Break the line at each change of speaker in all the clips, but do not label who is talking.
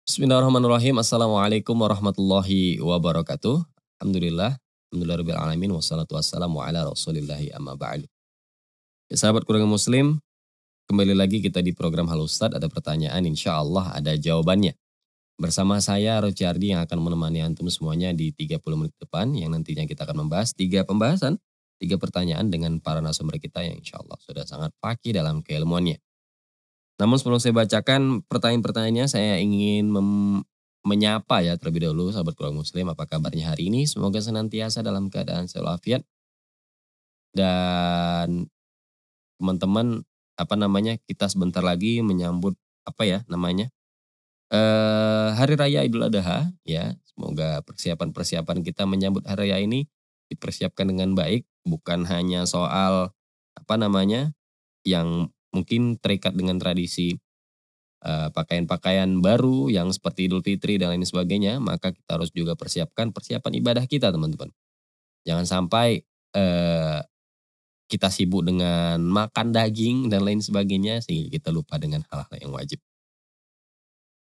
Bismillahirrahmanirrahim. Assalamualaikum warahmatullahi wabarakatuh. Alhamdulillahirabbil alamin wassalatu wassalamu ala rasulillahi amma ba'du. Ya, sahabat keluarga muslim, kembali lagi kita di program Halo Ustadz. Ada pertanyaan, insya Allah ada jawabannya. Bersama saya Rojardi yang akan menemani antum semuanya di 30 menit depan, yang nantinya kita akan membahas 3 pembahasan, 3 pertanyaan dengan para narasumber kita yang insya Allah sudah sangat faqih dalam keilmuannya. Namun sebelum saya bacakan pertanyaan-pertanyaannya, saya ingin menyapa ya terlebih dahulu sahabat keluarga muslim. Apa kabarnya hari ini? Semoga senantiasa dalam keadaan sehat walafiat. Dan teman-teman, kita sebentar lagi menyambut Hari Raya Idul Adha ya. Semoga persiapan-persiapan kita menyambut Hari Raya ini dipersiapkan dengan baik. Bukan hanya soal yang mungkin terikat dengan tradisi pakaian-pakaian baru yang seperti Idul Fitri dan lain sebagainya, maka kita harus juga persiapan ibadah kita, teman-teman. Jangan sampai kita sibuk dengan makan daging dan lain sebagainya sehingga kita lupa dengan hal-hal yang wajib.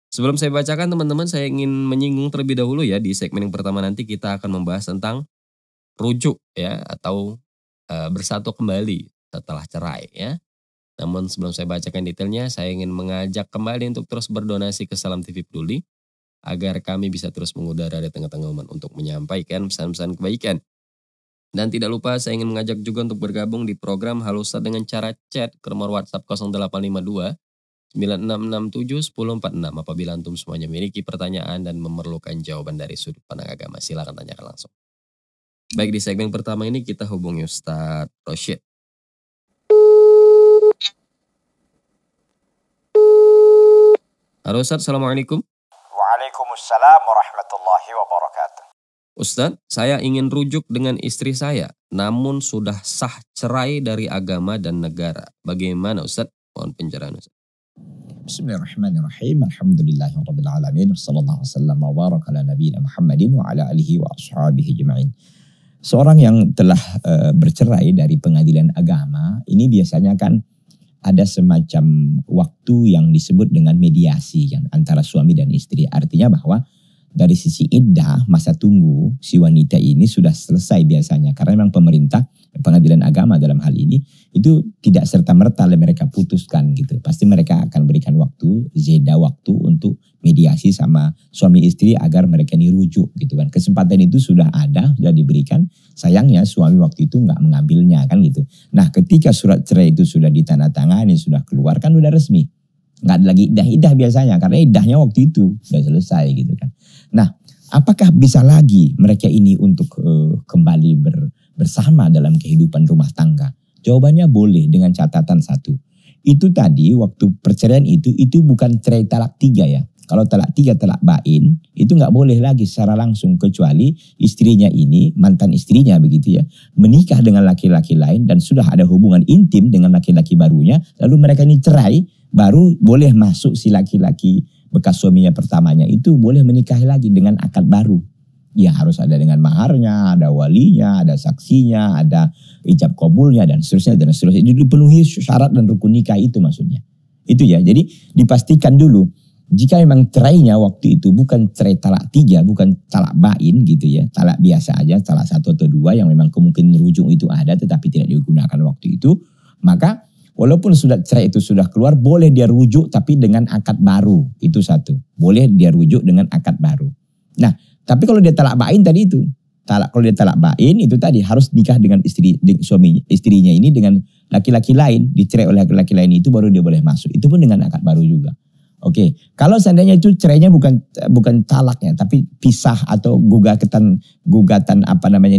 Sebelum saya bacakan, teman-teman, saya ingin menyinggung terlebih dahulu ya, di segmen yang pertama nanti kita akan membahas tentang rujuk ya, atau bersatu kembali setelah cerai ya. Namun sebelum saya bacakan detailnya, saya ingin mengajak kembali untuk terus berdonasi ke Salam TV Peduli agar kami bisa terus mengudara di tengah-tengah umat untuk menyampaikan pesan-pesan kebaikan. Dan tidak lupa saya ingin mengajak juga untuk bergabung di program Halo Ustadz dengan cara chat ke nomor WhatsApp 0852 9667 1046 apabila antum semuanya memiliki pertanyaan dan memerlukan jawaban dari sudut pandang agama. Silakan tanyakan langsung. Baik, di segmen pertama ini kita hubungi Ustadz Rosyid. Halo Ustadz, Assalamualaikum.
Waalaikumsalam warahmatullahi wabarakatuh.
Ustadz, saya ingin rujuk dengan istri saya, namun sudah sah cerai dari agama dan negara. Bagaimana Ustadz? Mohon pencerahan Ustadz.
Bismillahirrahmanirrahim. Alhamdulillahirabbil alamin. Wassallallahu wasallam wa baraka ala nabiyina Muhammadin wa ala alihi wa ashabihi ajma'in. Seorang yang telah bercerai dari pengadilan agama, ini biasanya kan ada semacam waktu yang disebut dengan mediasi kan, antara suami dan istri. Artinya bahwa dari sisi iddah, masa tunggu si wanita ini sudah selesai biasanya. Karena memang pemerintah, pengadilan agama dalam hal ini, itu tidak serta-merta mereka putuskan gitu. Pasti mereka akan berikan waktu, jeda waktu untuk mediasi sama suami istri agar mereka dirujuk gitu kan. Kesempatan itu sudah ada, sudah diberikan. Sayangnya suami waktu itu nggak mengambilnya kan gitu. Nah, ketika surat cerai itu sudah ditandatangani, sudah keluar kan udah resmi. Nggak ada lagi idah biasanya, karena idahnya waktu itu sudah selesai gitu kan. Nah, apakah bisa lagi mereka ini untuk kembali bersama dalam kehidupan rumah tangga? Jawabannya boleh, dengan catatan satu. Itu tadi waktu perceraian itu bukan cerai talak 3 ya. Kalau talak 3, talak bain, itu nggak boleh lagi secara langsung, kecuali istrinya ini, mantan istrinya begitu ya, menikah dengan laki-laki lain dan sudah ada hubungan intim dengan laki-laki barunya, lalu mereka ini cerai, baru boleh masuk si laki-laki bekas suaminya pertamanya itu boleh menikahi lagi dengan akad baru. Ya harus ada dengan maharnya, ada walinya, ada saksinya, ada ijab kabulnya dan seterusnya dan seterusnya. Itu dipenuhi syarat dan rukun nikah itu maksudnya. Itu ya. Jadi dipastikan dulu jika memang cerainya waktu itu bukan cerai talak 3, bukan talak bain gitu ya, talak biasa aja, talak 1 atau 2 yang memang kemungkinan rujuk itu ada tetapi tidak digunakan waktu itu, maka walaupun sudah cerai itu sudah keluar, boleh dia rujuk tapi dengan akad baru. Itu satu. Boleh dia rujuk dengan akad baru. Nah, tapi kalau dia talak bain tadi itu, kalau dia talak bain itu tadi harus nikah dengan istrinya ini dengan laki-laki lain, dicerai oleh laki-laki lain itu baru dia boleh masuk. Itu pun dengan akad baru juga. Oke, kalau seandainya itu cerainya bukan talaknya, tapi pisah atau gugatan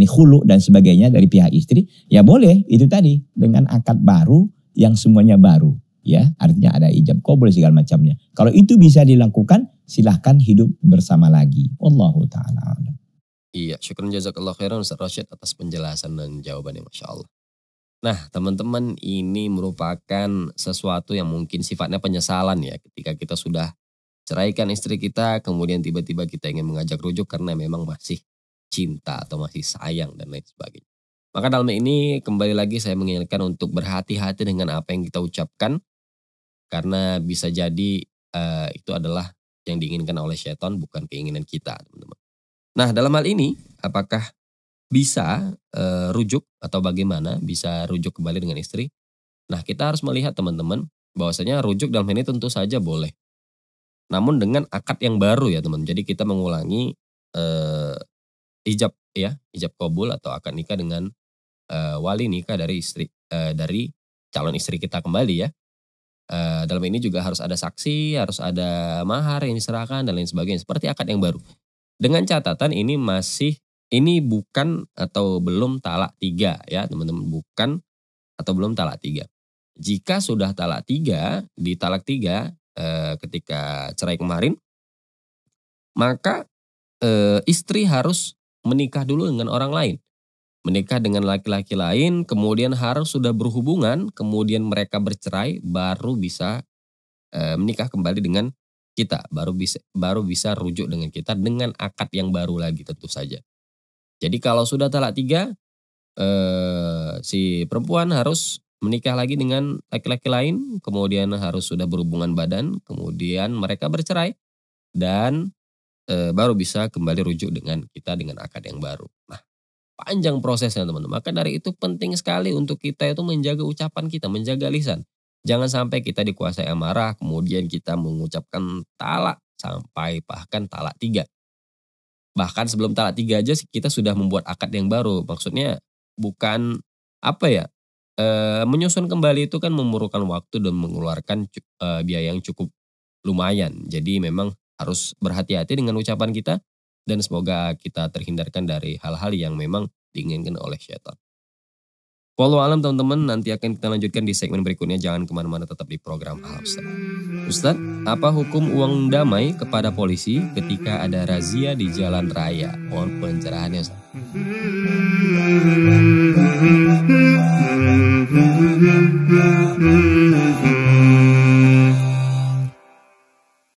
khulu dan sebagainya dari pihak istri, ya boleh itu tadi dengan akad baru yang semuanya baru, ya artinya ada ijab qabul segala macamnya. Kalau itu bisa dilakukan, silahkan hidup bersama lagi. Wallahu ta'ala alam.
Iya, syukran jazakallah khairan Ustaz Rosyid atas penjelasan dan jawabannya, Masya Allah. Nah, teman-teman, ini merupakan sesuatu yang mungkin sifatnya penyesalan ya, ketika kita sudah ceraikan istri kita, kemudian tiba-tiba kita ingin mengajak rujuk karena memang masih cinta atau masih sayang dan lain sebagainya. Maka dalam ini kembali lagi saya mengingatkan untuk berhati-hati dengan apa yang kita ucapkan, karena bisa jadi itu adalah yang diinginkan oleh setan, bukan keinginan kita, teman-teman. Nah, dalam hal ini apakah bisa rujuk atau bagaimana bisa rujuk kembali dengan istri? Nah, kita harus melihat, teman-teman, bahwasanya rujuk dalam hal ini tentu saja boleh. Namun dengan akad yang baru ya, teman. Jadi kita mengulangi eh, ijab ya, ijab kabul atau akad nikah dengan wali nikah dari dari calon istri kita kembali ya. Dalam ini juga harus ada saksi, harus ada mahar yang diserahkan dan lain sebagainya, seperti akad yang baru. Dengan catatan ini bukan atau belum talak 3 ya, teman-teman, bukan atau belum talak 3. Jika sudah talak 3, di talak 3 ketika cerai kemarin, maka istri harus menikah dulu dengan orang lain. Menikah dengan laki-laki lain, kemudian harus sudah berhubungan, kemudian mereka bercerai, baru bisa menikah kembali dengan kita, baru bisa rujuk dengan kita dengan akad yang baru lagi tentu saja. Jadi kalau sudah talak 3, si perempuan harus menikah lagi dengan laki-laki lain, kemudian harus sudah berhubungan badan, kemudian mereka bercerai, dan baru bisa kembali rujuk dengan kita dengan akad yang baru. Nah, panjang prosesnya, teman-teman. Maka dari itu penting sekali untuk kita itu menjaga ucapan kita, menjaga lisan. Jangan sampai kita dikuasai amarah, kemudian kita mengucapkan talak sampai bahkan talak 3. Bahkan sebelum talak 3 aja kita sudah membuat akad yang baru. Maksudnya bukan apa ya, menyusun kembali itu kan memerlukan waktu dan mengeluarkan biaya yang cukup lumayan. Jadi memang harus berhati-hati dengan ucapan kita dan semoga kita terhindarkan dari hal-hal yang memang diinginkan oleh syaitan. Wallahu alam, teman-teman, nanti akan kita lanjutkan di segmen berikutnya. Jangan kemana-mana, tetap di program Al Ustaz. Ustaz, apa hukum uang damai kepada polisi ketika ada razia di jalan raya? Mohon pencerahannya, Ustaz.